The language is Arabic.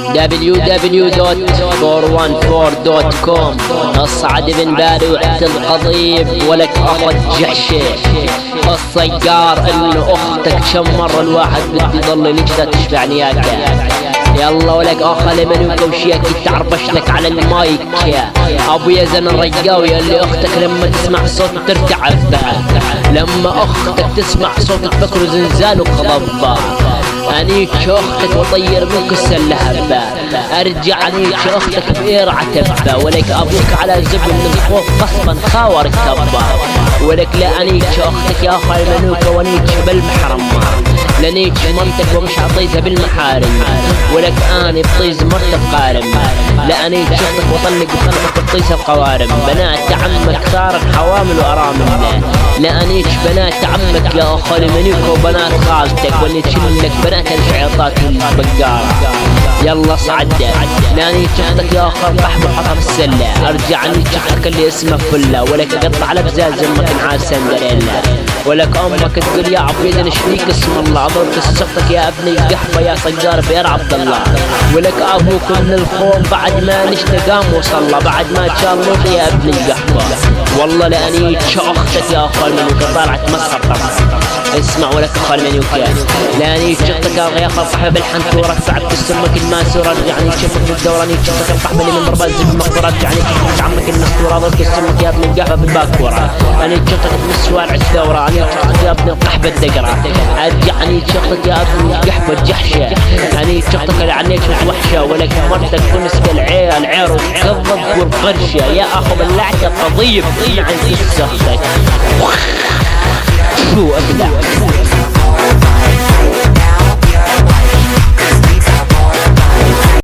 www.414.com. اصعد بن بالي وقت القضيب ولك اخذ جحشه. الصيار انه اختك كم مرة الواحد بدي يضل لجدة تشفعني ياك. يلا ولك اخلي منوك وشيك تعربش لك على المايك. ابو يزن الرقاوي اللي اختك لما تسمع صوت ترتعب بها، لما اختك تسمع صوت تفكر زنزان وقضبة. انيك اختك وطير منك السلهبة، ارجع انيك اختك بإير عتبة، ولك ابوك على زب من الخوف قصبا خاور الكبة. ولك لا انيك اختك يا اخي منوك ونيك بالمحرم، لنيك منطق ومش عطيتها بالمحارم. ولك اني بطيز مرتب قارم، لا انيك اختك وطلق بخلقك بطيز القوارم. بنات عمك صارت حوامل وارامل، لا انيك بنات عمك يا اخي منوك وبنات خالتك، واللي تشلك بنات الشعيطات البقارة. يلا صعد لاني شفتك يا اخر قحب وحطها بالسله، ارجع اني شفتك اللي اسمه فله، ولك اقطع على بزاز امك نعاس سندريلا. ولك امك تقول يا عبيد نشفيك اسم الله، ضربت شفتك يا ابني قحبه يا صقار بير عبد الله. ولك ابوك من الخوم بعد ما نشتى قام وصلى، بعد ما تشالوك يا ابني قحبه. والله لاني اختك يا اخر منك طلعت مسخر طبعا. اسمع ولك خال من يوكيان لاني شفتك يا اخي صاحب الحنطوره تعبت السمك الماسوره، رجعني شفتك بالدوراني شفتك الطحمه اللي من ضربات زب المقطوره، رجعني شفتك عمك المستوره ضربت السمك يا ابن القحبه بالباكوره. انا شفتك بالشوارع الثوره، انا شفتك يا ابن القحبه الدقره، رجعني شفتك يا ابن القحبه الجحشه. انا شفتك اللي عنيك وحشه، ولك مرتك تمسك العير وتكذب والقرشه يا اخو بلعت قضيب عن سختك. شو ابلع